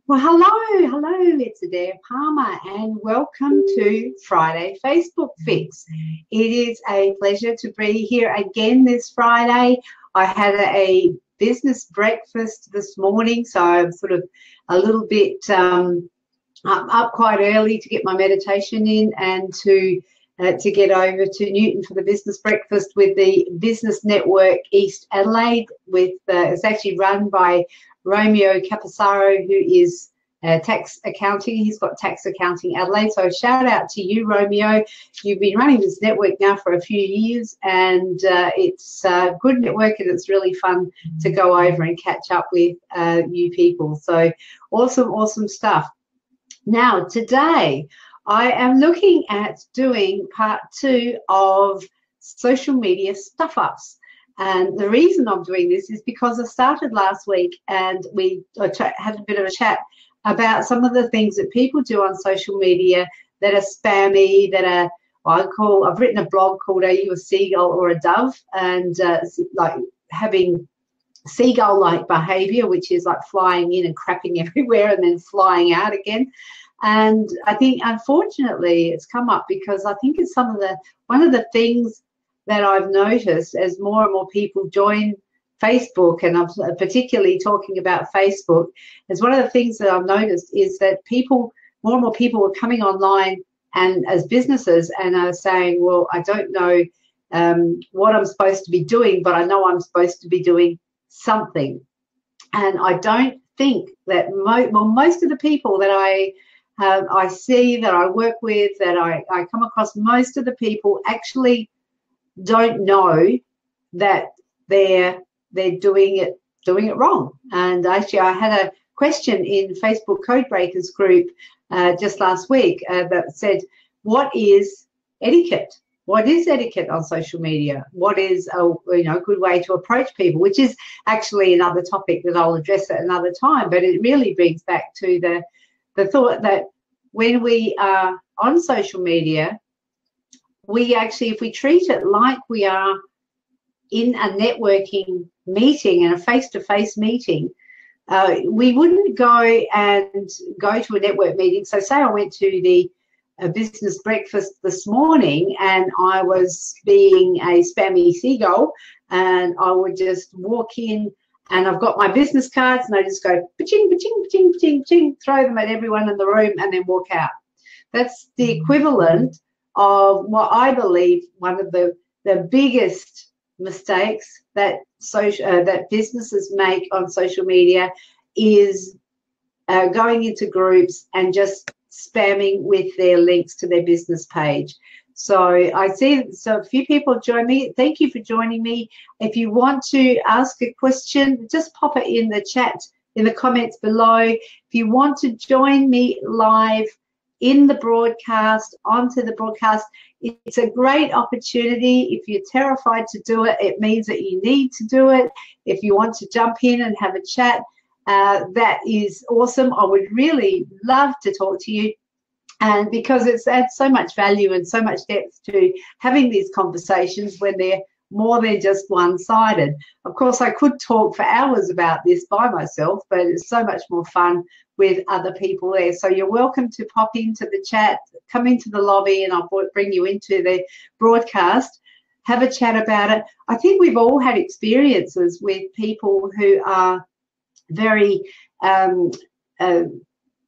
Well, hello, it's Adair Palmer and welcome to Friday Facebook Fix. It is a pleasure to be here again this Friday. I had a business breakfast this morning, so I'm sort of a little bit up quite early to get my meditation in and to get over to Newton for the business breakfast with the Business Network East Adelaide. It's actually run by Romeo Capasaro, who is tax accounting. He's got Tax Accounting Adelaide. So shout out to you, Romeo. You've been running this network now for a few years, and it's a good network, and it's really fun to go over and catch up with you people. So awesome stuff. Now, today, I am looking at doing part 2 of social media stuff-ups. And the reason I'm doing this is because I started last week and I had a bit of a chat about some of the things that people do on social media that are spammy, that are, I've written a blog called Are You a Seagull or a Dove? And like having seagull-like behavior, which is like flying in and crapping everywhere and then flying out again. And I think, unfortunately, it's come up because I think it's one of the things that I've noticed as more and more people join Facebook, and I'm particularly talking about Facebook, as one of the things that I've noticed is that more and more people are coming online and as businesses and are saying, well, I don't know what I'm supposed to be doing, but I know I'm supposed to be doing something. And I don't think that most of the people that I see, that I work with, that I come across, most of the people actually don't know that they're doing it wrong. And actually, I had a question in Facebook Codebreakers group just last week that said, "What is etiquette? What is etiquette on social media? What is a good way to approach people?" Which is actually another topic that I'll address at another time. But it really brings back to the thought that when we are on social media, we actually, if we treat it like we are in a networking meeting and a face-to-face meeting, we wouldn't go to a network meeting. So say I went to the business breakfast this morning and I was being a spammy seagull, and I would just walk in and I've got my business cards and I just go pa-ching, pa-ching, pa-ching, pa-ching, pa-ching, throw them at everyone in the room and then walk out. That's the equivalent of what I believe one of the biggest mistakes that businesses make on social media is going into groups and just spamming with their links to their business page. So I see a few people join me. Thank you for joining me. If you want to ask a question, just pop it in the chat, in the comments below. If you want to join me live in the broadcast, onto the broadcast, it's a great opportunity. If you're terrified to do it, it means that you need to do it. If you want to jump in and have a chat, that is awesome. I would really love to talk to you, and because it adds so much value and so much depth to having these conversations when they're more than just one-sided. Of course, I could talk for hours about this by myself, but it's so much more fun with other people there. So you're welcome to pop into the chat, come into the lobby, and I'll bring you into the broadcast, have a chat about it. I think we've all had experiences with people who are very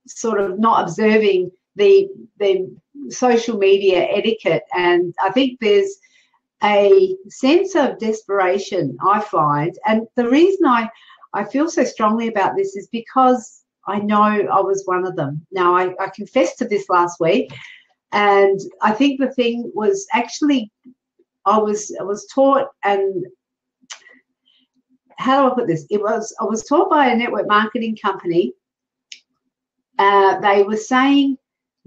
sort of not observing the social media etiquette, and I think there's a sense of desperation, I find. And the reason I feel so strongly about this is because I know I was one of them. Now, I confessed to this last week, and I think the thing was actually I was taught, and how do I put this? I was taught by a network marketing company. They were saying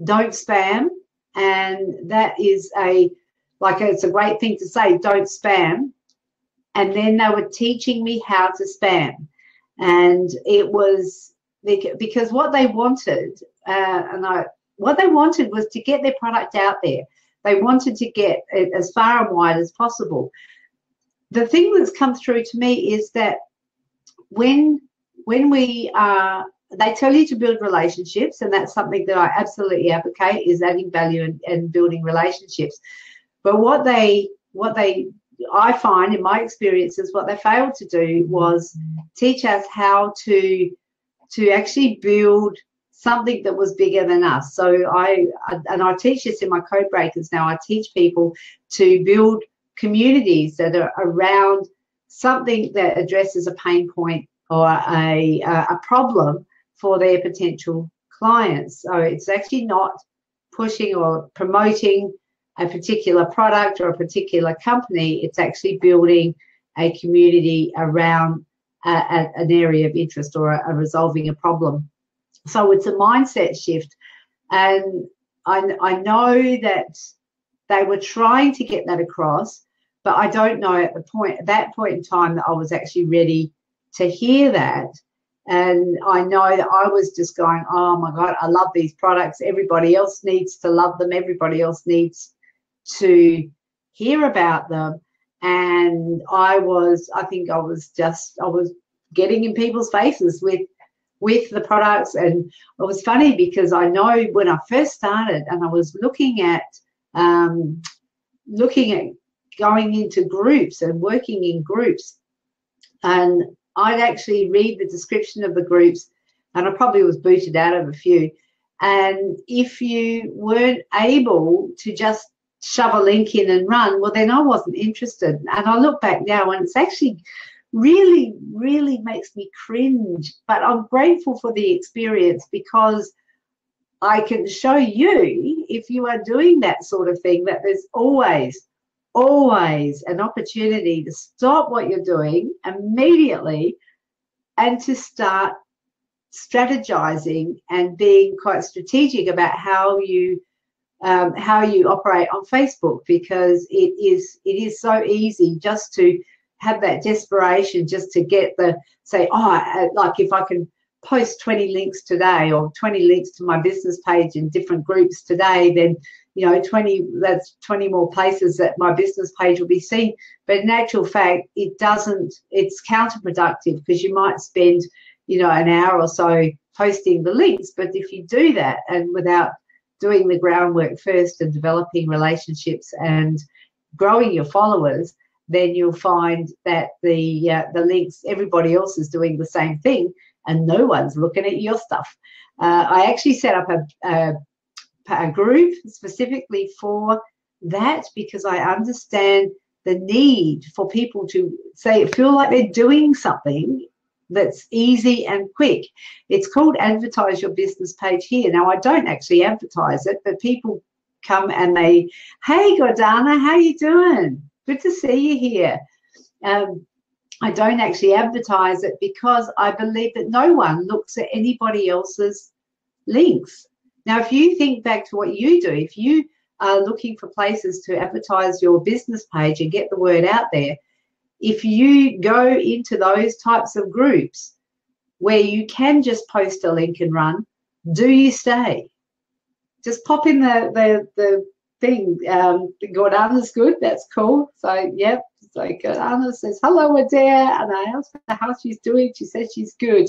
don't spam, and that is it's a great thing to say, don't spam. And then they were teaching me how to spam, and it was because what they wanted, what they wanted was to get their product out there. They wanted to get it as far and wide as possible. The thing that's come through to me is that when we are they tell you to build relationships, and that's something that I absolutely advocate, is adding value and building relationships. But what I find in my experiences, what they failed to do was teach us how to actually build something that was bigger than us. So I teach this in my code breakers now. I teach people to build communities that are around something that addresses a pain point or a problem for their potential clients. So it's actually not pushing or promoting a particular product or a particular company. It's actually building a community around an area of interest or resolving a problem. So it's a mindset shift, and I know that they were trying to get that across, but I don't know at that point in time that I was actually ready to hear that. And I know that I was just going, oh my God, I love these products. Everybody else needs to love them. Everybody else needs to hear about them. And I was getting in people's faces with the products. And it was funny because I know when I first started and I was looking at going into groups and working in groups, and I'd actually read the description of the groups, and I probably was booted out of a few. And if you weren't able to just shove a link in and run, well, then I wasn't interested. And I look back now and it's actually really, really makes me cringe. But I'm grateful for the experience, because I can show you, if you are doing that sort of thing, that there's always an opportunity to stop what you're doing immediately and to start strategizing and being quite strategic about how you operate on Facebook, because it is so easy just to have that desperation just to get like if I can post 20 links today or 20 links to my business page in different groups today, then 20 more places that my business page will be seen. But in actual fact, it's counterproductive, because you might spend an hour or so posting the links. But if you do that and without doing the groundwork first and developing relationships and growing your followers, then you'll find that the links, everybody else is doing the same thing and no one's looking at your stuff. I actually set up a group specifically for that, because I understand the need for people to feel like they're doing something that's easy and quick. It's called Advertise Your Business Page Here. Now, I don't actually advertise it, but people come and hey, Gordana, how you doing? Good to see you here. I don't actually advertise it because I believe that no one looks at anybody else's links. Now, if you think back to what you do, if you are looking for places to advertise your business page and get the word out there, if you go into those types of groups where you can just post a link and run, do you stay? Just pop in the thing. Gordana's good. That's cool. So, yep. So Gordana says, hello, Adair. And I asked her how she's doing. She says she's good.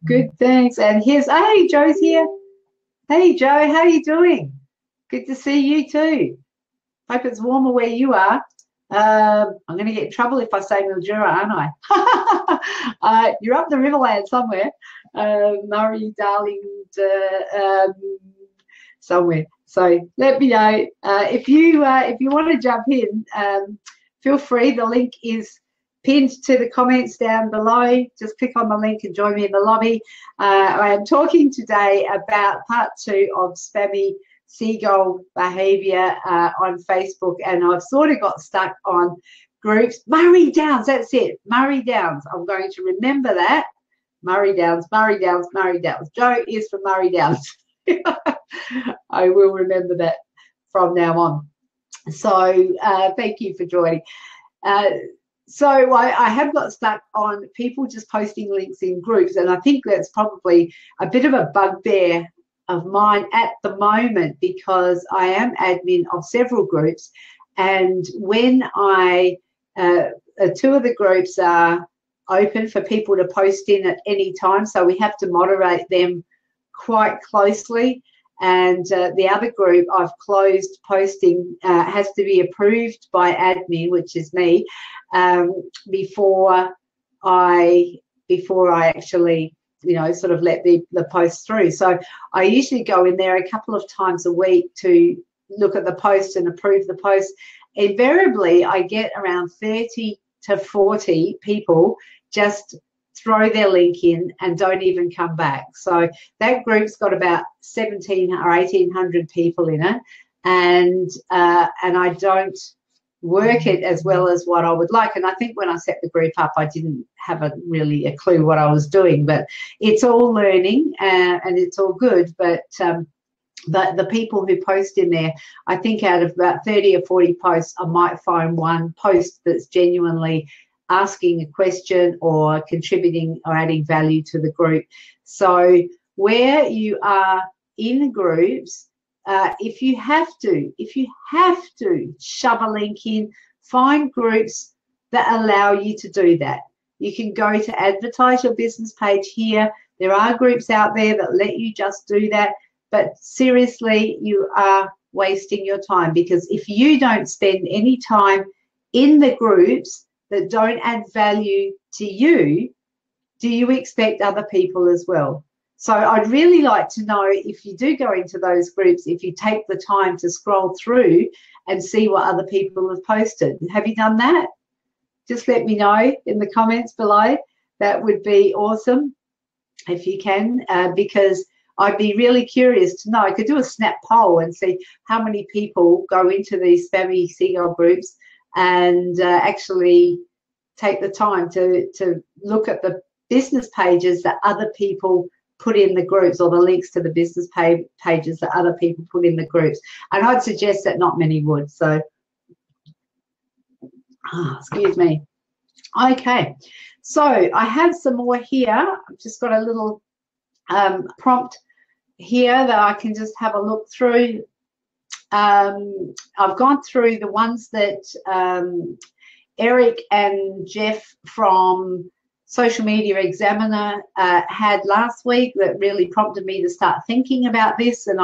Good, thanks. And hey, Joe's here. Hey, Joe, how are you doing? Good to see you too. Hope it's warmer where you are. I'm going to get in trouble if I say Mildura, aren't I? You're up the Riverland somewhere. Murray, darling, somewhere. So let me know if you want to jump in. Feel free. The link is pinned to the comments down below. Just click on the link and join me in the lobby. I am talking today about part 2 of spammy seagull behavior on Facebook, and I've sort of got stuck on groups. Murray Downs, that's it. Murray Downs. I'm going to remember that. Murray Downs, Murray Downs, Murray Downs. Joe is from Murray Downs. I will remember that from now on. So thank you for joining. So I have got stuck on people just posting links in groups, and I think that's probably a bit of a bugbear of mine at the moment, because I am admin of several groups, and when 2 of the groups are open for people to post in at any time, so we have to moderate them quite closely. And the other group, I've closed posting, has to be approved by admin, which is me, before I actually, you know, sort of let the post through. So I usually go in there a couple of times a week to look at the post and approve the post. Invariably, I get around 30 to 40 people just throw their link in and don't even come back. So that group's got about 17 or 1800 people in it, and I don't work it as well as what I would like. And I think when I set the group up, I didn't have really a clue what I was doing, but it's all learning, and it's all good. But the people who post in there, I think out of about 30 or 40 posts, I might find one post that's genuinely asking a question or contributing or adding value to the group. So where you are in groups, if you have to shove a link in, find groups that allow you to do that. You can go to advertise your business page here. There are groups out there that let you just do that, but seriously, you are wasting your time, because if you don't spend any time in the groups that don't add value to you, do you expect other people as well? So I'd really like to know, if you do go into those groups, if you take the time to scroll through and see what other people have posted. Have you done that? Just let me know in the comments below. That would be awesome if you can, because I'd be really curious to know. I could do a snap poll and see how many people go into these spammy seagull groups and actually take the time to look at the business pages that other people put in the groups, or the links to the business pages that other people put in the groups. And I'd suggest that not many would. So, excuse me. Okay, so I have some more here. I've just got a little prompt here that I can just have a look through. I've gone through the ones that Eric and Jeff from Social Media Examiner had last week, that really prompted me to start thinking about this, and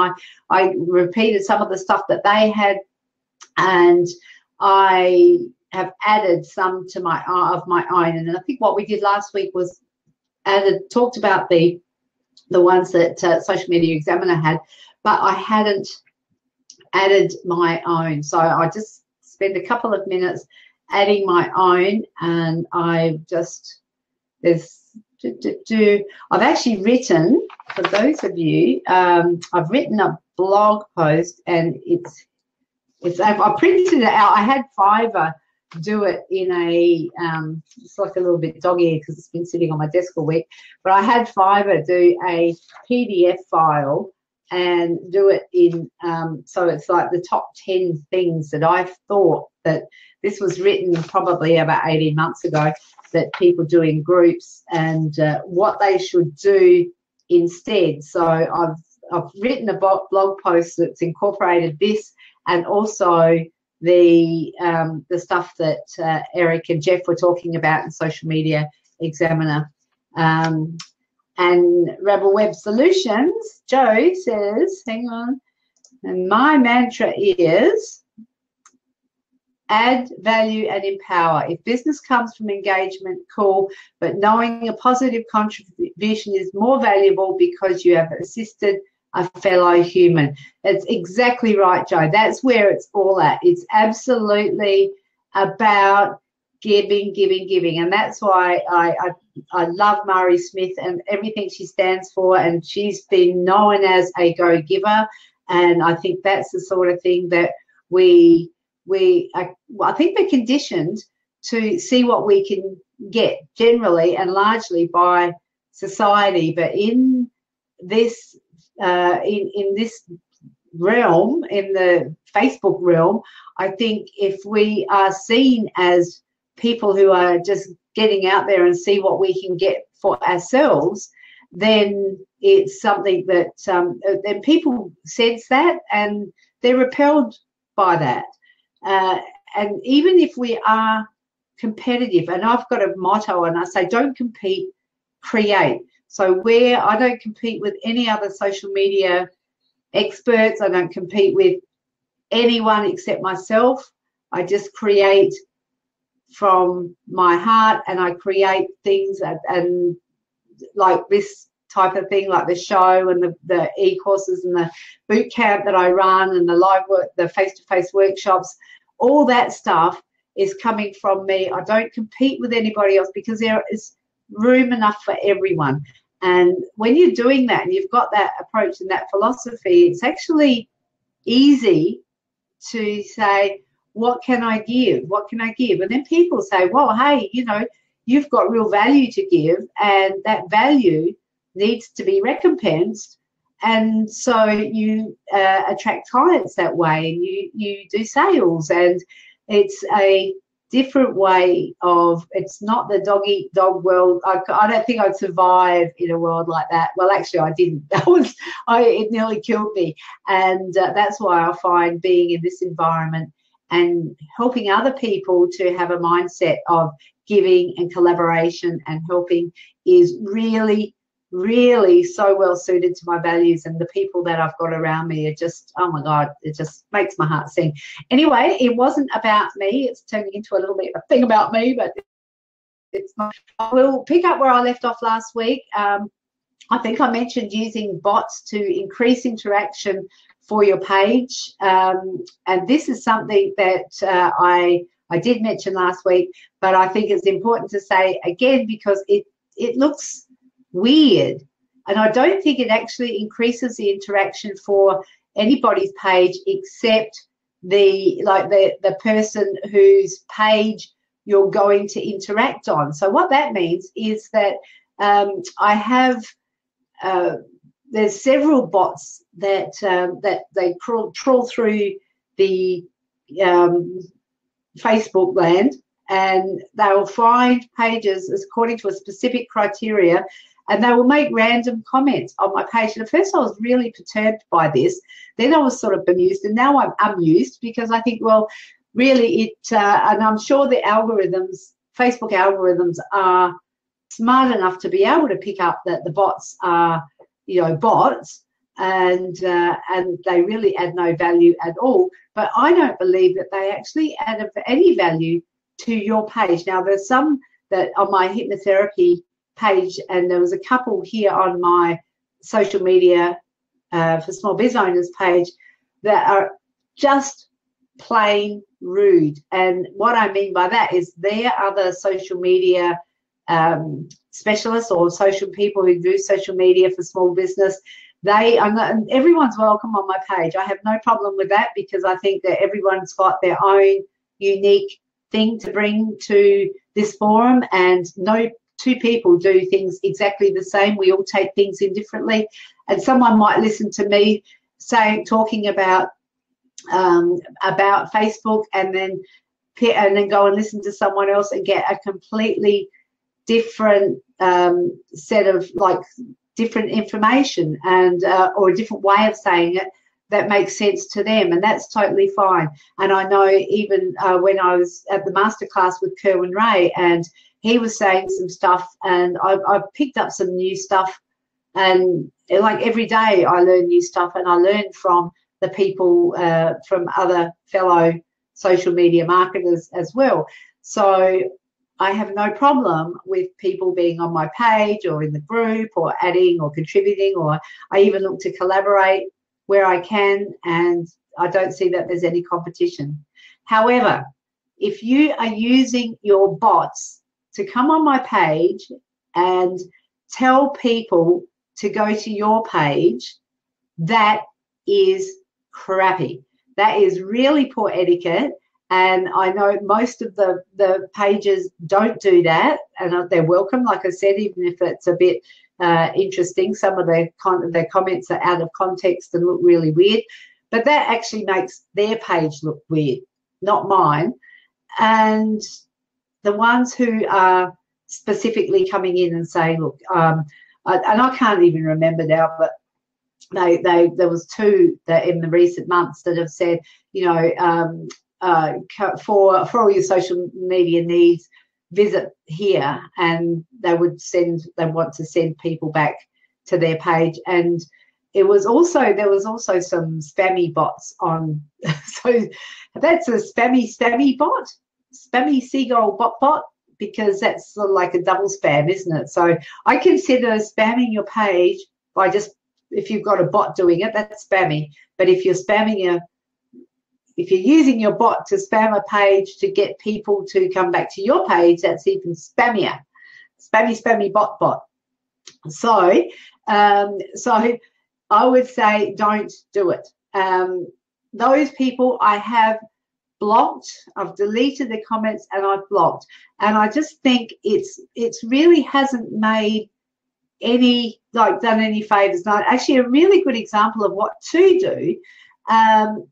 I repeated some of the stuff that they had, and I have added some to my own. And I think what we did last week was talked about the ones that Social Media Examiner had, but I hadn't added my own. So I just spent a couple of minutes adding my own, and I've actually written, for those of you, I've written a blog post, and I printed it out. I had Fiverr do it in a it's like a little bit dog-eared because it's been sitting on my desk all week, but I had Fiverr do a PDF file and do it in so it's like the top 10 things that I thought, that this was written probably about 18 months ago, that people do in groups, and what they should do instead. So I've written a blog post that's incorporated this, and also the stuff that Eric and Jeff were talking about in Social Media Examiner. And Rebel Web Solutions, Joe says, hang on, and my mantra is add value and empower. If business comes from engagement, cool, but knowing a positive contribution is more valuable because you have assisted a fellow human. That's exactly right, Joe. That's where it's all at. It's absolutely about giving, giving, giving. And that's why I love Mari Smith and everything she stands for, and she's been known as a go-giver. And I think that's the sort of thing that I think we're conditioned to see what we can get generally and largely by society. But in this in this realm, in the Facebook realm, I think if we are seen as people who are just getting out there and see what we can get for ourselves, then it's something that then people sense that and they're repelled by that. And even if we are competitive. And I've got a motto, and I say, don't compete, create. So where I don't compete with any other social media experts, I don't compete with anyone except myself. I just create from my heart, and I create things and like this type of thing, like the show and the e-courses and the boot camp that I run and the live work, the face-to-face workshops, all that stuff is coming from me. I don't compete with anybody else because there is room enough for everyone. And when you're doing that and you've got that approach and that philosophy, it's actually easy to say, what can I give? What can I give? And then people say, well, hey, you know, you've got real value to give, and that value needs to be recompensed. And so you attract clients that way, and you do sales, and it's a different way of, it's not the dog eat dog world. I don't think I'd survive in a world like that. Well, actually I didn't. It nearly killed me. And that's why I find being in this environment and helping other people to have a mindset of giving and collaboration and helping is really, really so well suited to my values. And the people that I've got around me are just, oh my God, it just makes my heart sing. Anyway, it wasn't about me. It's turning into a little bit of a thing about me, but it's not. We'll pick up where I left off last week. I think I mentioned using bots to increase interaction for your page. And this is something that I did mention last week, but I think it's important to say again because it looks weird, and I don't think it actually increases the interaction for anybody's page except the person whose page you're going to interact on. So what that means is that I have there's several bots that they trawl through the Facebook land, and they will find pages according to a specific criteria, and they will make random comments on my page. And at first I was really perturbed by this. Then I was sort of bemused, and now I'm amused because I think, well, really and I'm sure the algorithms, Facebook algorithms, are smart enough to be able to pick up that the bots are, you know, bots, and they really add no value at all. But I don't believe that they actually add any value to your page. Now, there's some that on my hypnotherapy page, and there was a couple here on my social media for small biz owners page that are just plain rude. And what I mean by that is there are other social media specialists or social people who do social media for small business. They are not, and everyone's welcome on my page. I have no problem with that because I think that everyone's got their own unique thing to bring to this forum, and no two people do things exactly the same. We all take things in differently, and someone might listen to me talking about Facebook and then go and listen to someone else and get a completely different set of different information and or a different way of saying it that makes sense to them, and that's totally fine. And I know even when I was at the masterclass with Kerwin Ray, and he was saying some stuff, and I've picked up some new stuff, and like every day I learn new stuff, and I learn from the people from other fellow social media marketers as well. So I have no problem with people being on my page or in the group or adding or contributing, or I even look to collaborate where I can, and I don't see that there's any competition. However, if you are using your bots to come on my page and tell people to go to your page, that is crappy. That is really poor etiquette. And I know most of the pages don't do that, and they're welcome, like I said, even if it's a bit interesting. Some of their comments are out of context and look really weird, but that actually makes their page look weird, not mine. And the ones who are specifically coming in and saying, look, and I can't even remember now, but there was two that in the recent months that have said, you know, for all your social media needs, visit here, and they want to send people back to their page. And there was also some spammy bots on. So that's a spammy bot, spammy seagull bot, because that's sort of like a double spam, isn't it? So I consider spamming your page by just, if you've got a bot doing it, that's spammy. But if you're using your bot to spam a page to get people to come back to your page, that's even spammier. Spammy bot. So I would say don't do it. Those people I have blocked. I've deleted the comments and I've blocked. And I just think it's really hasn't made done any favors. Now, actually, a really good example of what to do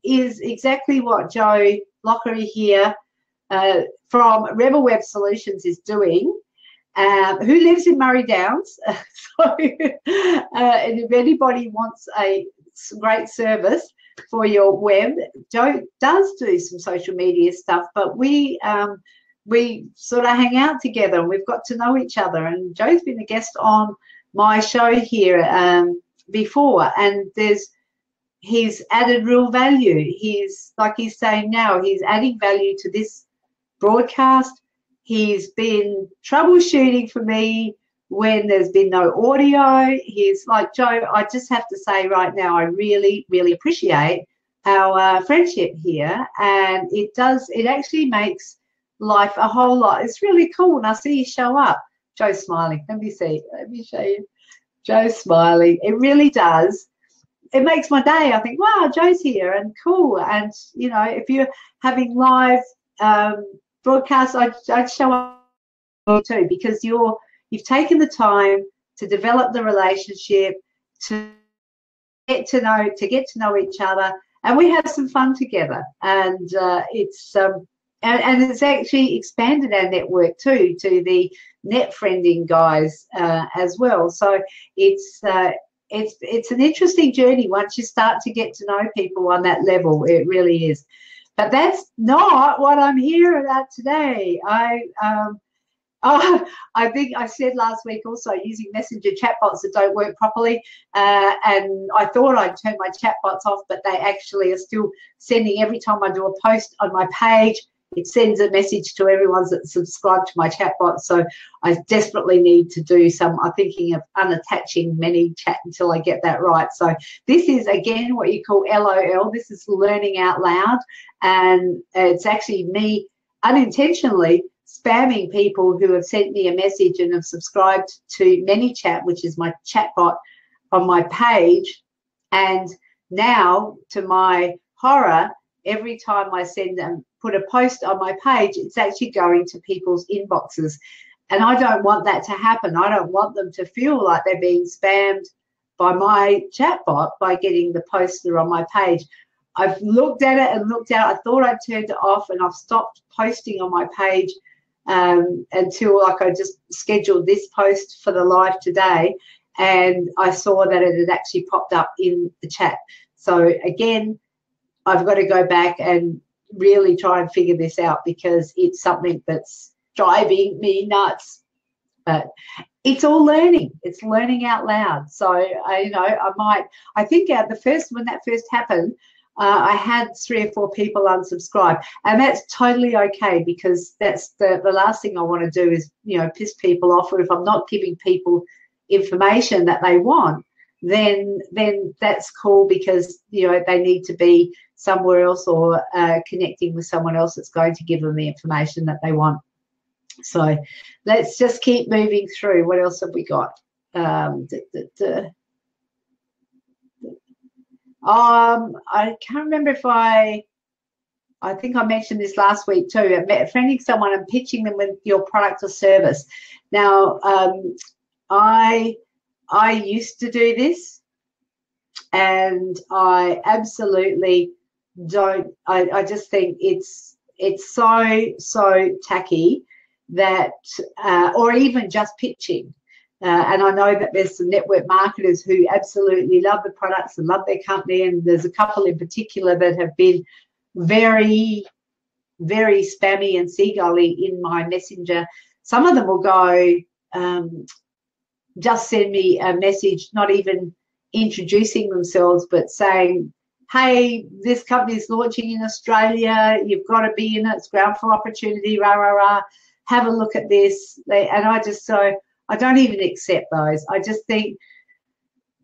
is exactly what Joe Lockery here from Rebel Web Solutions is doing, who lives in Murray Downs. So, and if anybody wants a great service for your web, Joe does do some social media stuff, but we sort of hang out together and we've got to know each other. And Joe's been a guest on my show here before, and he's added real value. He's, like he's saying now, he's adding value to this broadcast. He's been troubleshooting for me when there's been no audio. He's like, Joe, I just have to say right now, I really, really appreciate our friendship here. And it actually makes life a whole lot. It's really cool when I see you show up. Joe's smiling. Let me show you. Joe's smiling. It really does. It makes my day. I think, wow, Joe's here and cool. And, you know, if you're having live broadcasts, I'd show up too, because you've taken the time to develop the relationship, to get to know each other, and we have some fun together. And it's actually expanded our network too, to the net friending guys as well. So it's an interesting journey once you start to get to know people on that level. It really is. But that's not what I'm here about today. I think I said last week also, using messenger chatbots that don't work properly, and I thought I'd turn my chatbots off, but they actually are still sending, every time I do a post on my page, it sends a message to everyone that's subscribed to my chatbot. So I desperately need to do some, I'm thinking of unattaching ManyChat until I get that right. So this is, again, what you call LOL. This is learning out loud. And it's actually me unintentionally spamming people who have sent me a message and have subscribed to ManyChat, which is my chatbot on my page. And now, to my horror, every time I put a post on my page, it's actually going to people's inboxes. And I don't want that to happen. I don't want them to feel like they're being spammed by my chatbot by getting the posts that are on my page. I've looked at it and looked at it. I thought I'd turned it off, and I've stopped posting on my page until, like, I just scheduled this post for the live today, and I saw that it had actually popped up in the chat. So again, I've got to go back and really try and figure this out, because it's something that's driving me nuts. But it's all learning. It's learning out loud. So I think when that first happened, I had 3 or 4 people unsubscribe, and that's totally okay, because that's the last thing I want to do is, you know, piss people off. Or if I'm not giving people information that they want, then that's cool, because, you know, they need to be somewhere else, or connecting with someone else that's going to give them the information that they want. So let's just keep moving through. What else have we got? I can't remember if I think I mentioned this last week too. Friending someone and pitching them with your product or service. Now, I used to do this, and I absolutely don't. I just think it's so tacky that, or even just pitching. And I know that there's some network marketers who absolutely love the products and love their company, and there's a couple in particular that have been very very spammy and seagully in my messenger. Some of them will go, just send me a message, not even introducing themselves, but saying, hey, this company is launching in Australia. You've got to be in it. It's ground for opportunity, rah, rah, rah. Have a look at this. And I just, so I don't even accept those. I just think,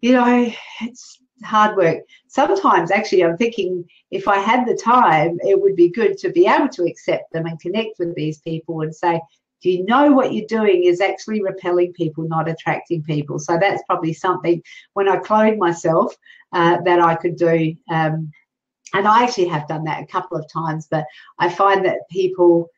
you know, it's hard work. Sometimes, actually, I'm thinking if I had the time, it would be good to be able to accept them and connect with these people and say, do you know what you're doing is actually repelling people, not attracting people? So that's probably something when I clone myself that I could do. And I actually have done that a couple of times, but I find that people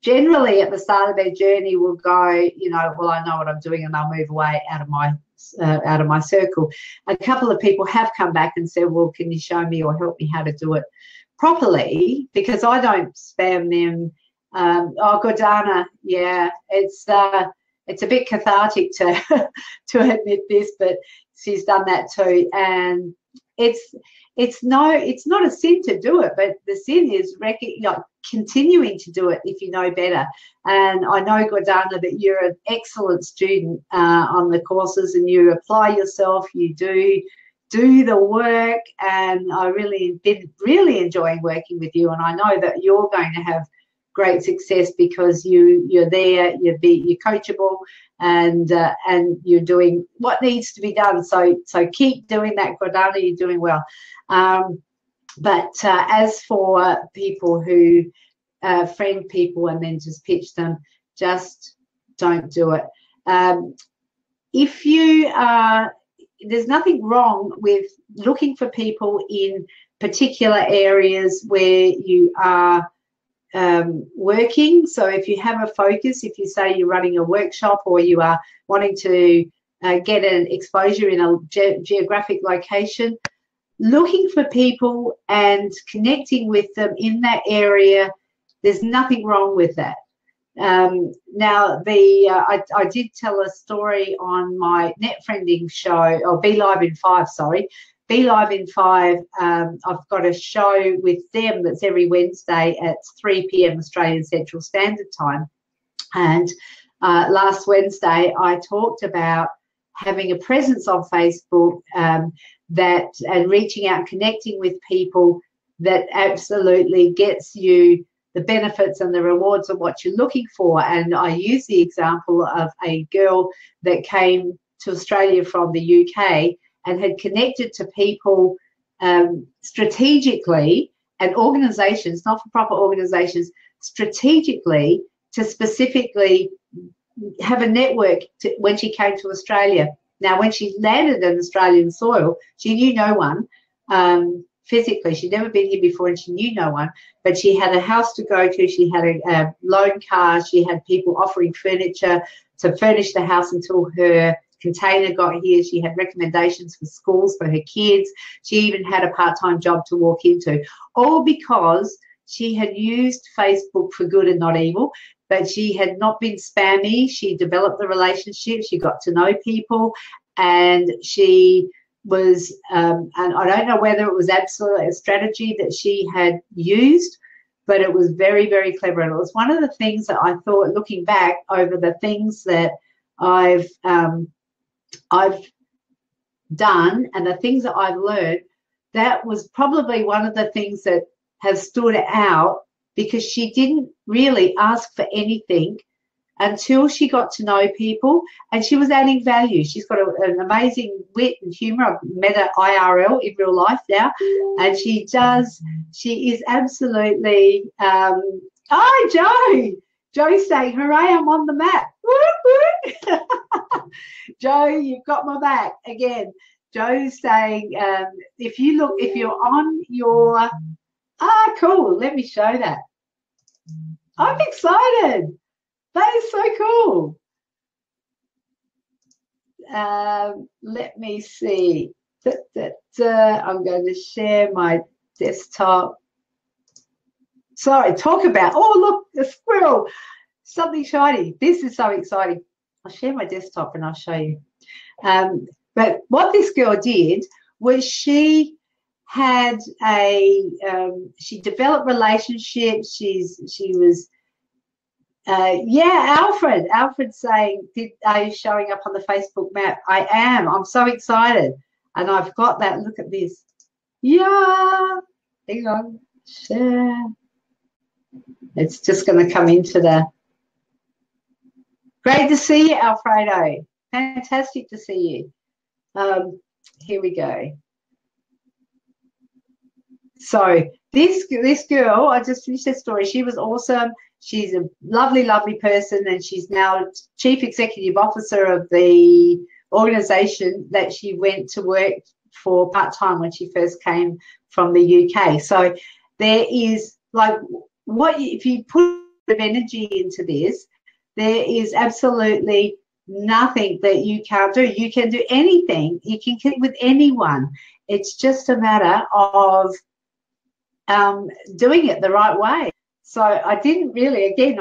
generally at the start of their journey will go, you know, well, I know what I'm doing, and they'll move away out of my circle. A couple of people have come back and said, well, can you show me or help me how to do it properly, because I don't spam them. Oh, Gordana, yeah, it's a bit cathartic to to admit this, but she's done that too, and it's not a sin to do it, but the sin is continuing to do it if you know better. And I know, Gordana, that you're an excellent student on the courses, and you apply yourself, you do the work, and I really been really enjoying working with you, and I know that you're going to have great success because you're there, you're coachable, and you're doing what needs to be done. So keep doing that, Gordana. You're doing well. But as for people who friend people and then just pitch them, just don't do it. If you there's nothing wrong with looking for people in particular areas where you are working. So if you have a focus, if you say you're running a workshop or you are wanting to get an exposure in a geographic location, looking for people and connecting with them in that area, there's nothing wrong with that. Now, I did tell a story on my net friending show, or Be Live in 5, sorry. Be Live in 5, I've got a show with them that's every Wednesday at 3 p.m. Australian Central Standard Time. And last Wednesday, I talked about having a presence on Facebook and reaching out and connecting with people that absolutely gets you the benefits and the rewards of what you're looking for. And I use the example of a girl that came to Australia from the UK and had connected to people strategically, and organisations, not-for-profit organisations, strategically to specifically have a network when she came to Australia. Now, when she landed in Australian soil, she knew no one physically. She'd never been here before, and she knew no one, but she had a house to go to. She had a loan car. She had people offering furniture to furnish the house until her container got here. She had recommendations for schools for her kids. She even had a part-time job to walk into, all because she had used Facebook for good and not evil, but she had not been spammy. She developed the relationship. She got to know people, and she was, and I don't know whether it was absolutely a strategy that she had used, but it was very, very clever. And it was one of the things that I thought, looking back over the things that I've done and the things that I've learned, that was probably one of the things that has stood out, because she didn't really ask for anything until she got to know people, and she was adding value. She's got an amazing wit and humour. I've met her IRL in real life now, and she is absolutely, hi, Joe. Joe's saying, hooray, I'm on the map. Woo, woo. Joe, you've got my back again. Joe's saying, if you're on your, cool, let me show that. I'm excited. That is so cool. Let me see. I'm going to share my desktop. Sorry, talk about, oh, look, a squirrel, something shiny. This is so exciting. I'll share my desktop and I'll show you. But what this girl did was she had a she developed relationships. She was yeah, Alfred saying, are you showing up on the Facebook map? I am. I'm so excited. And I've got that. Look at this. Yeah. Hang on. Share. It's just going to come into the. Great to see you, Alfredo. Fantastic to see you. Here we go. So this girl, I just finished her story. She was awesome. She's a lovely, lovely person, and she's now Chief Executive Officer of the organisation that she went to work for part-time when she first came from the UK. So there is, like, if you put a bit of energy into this, there is absolutely nothing that you can't do. You can do anything. You can connect with anyone. It's just a matter of doing it the right way. So I didn't really, again,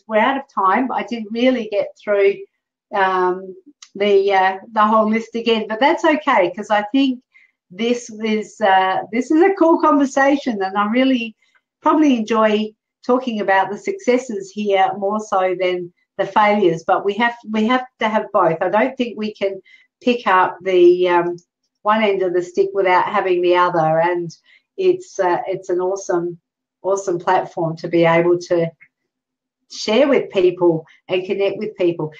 we're out of time, but I didn't really get through the whole list again. But that's okay, because I think this is a cool conversation, and I really probably enjoy talking about the successes here more so than the failures. But we have to have both. I don't think we can pick up the one end of the stick without having the other, and it's an awesome platform to be able to share with people and connect with people.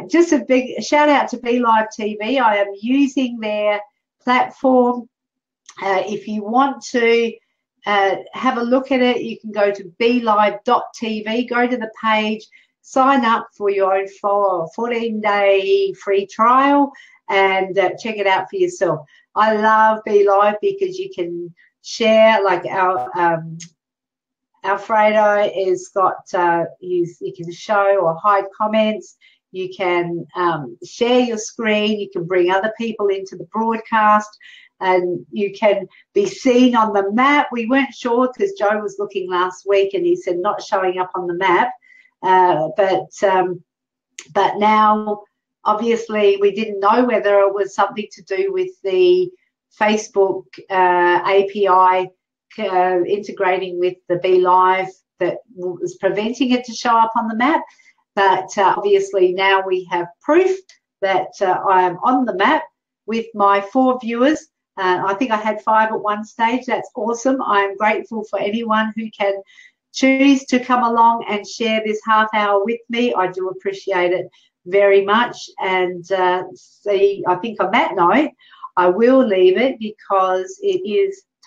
Just a big shout out to Be Live TV. I am using their platform. If you want to have a look at it, you can go to belive.tv, go to the page, sign up for your own 14-day free trial, and check it out for yourself. I love Be Live because you can share, like Alfredo has got, you can show or hide comments. You can share your screen. You can bring other people into the broadcast, and you can be seen on the map. We weren't sure because Joe was looking last week and he said not showing up on the map. But now, obviously, we didn't know whether it was something to do with the Facebook API integrating with the Be Live that was preventing it to show up on the map. But obviously now we have proof that I am on the map with my 4 viewers. I think I had 5 at one stage. That's awesome. I am grateful for anyone who can choose to come along and share this half hour with me. I do appreciate it very much. And I think on that note, I will leave it because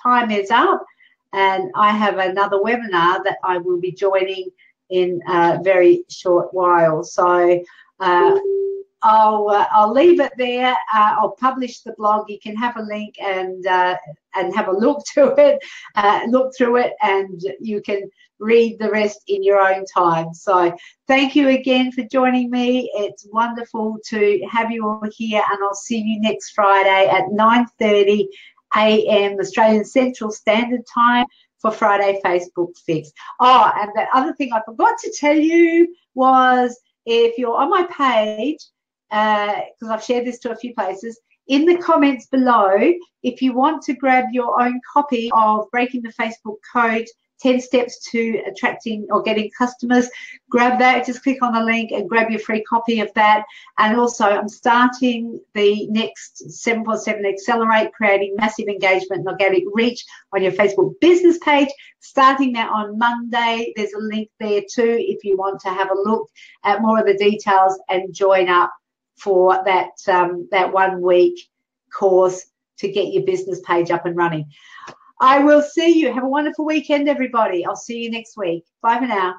time is up, and I have another webinar that I will be joining in a very short while. So I'll leave it there. I'll publish the blog. You can have a link and have a look to it, look through it, and you can read the rest in your own time. So thank you again for joining me. It's wonderful to have you all here, and I'll see you next Friday at 9:30 a.m. Australian Central Standard Time for Friday Facebook Fix. Oh, and the other thing I forgot to tell you was, if you're on my page, because I've shared this to a few places, in the comments below, if you want to grab your own copy of Breaking the Facebook Code, 10 Steps to Attracting or Getting Customers, grab that. Just click on the link and grab your free copy of that. And also, I'm starting the next 747 Accelerate, Creating Massive Engagement and Organic Reach on your Facebook business page, starting that on Monday. There's a link there too if you want to have a look at more of the details and join up for that 1 week course to get your business page up and running. I will see you. Have a wonderful weekend, everybody. I'll see you next week. Bye for now.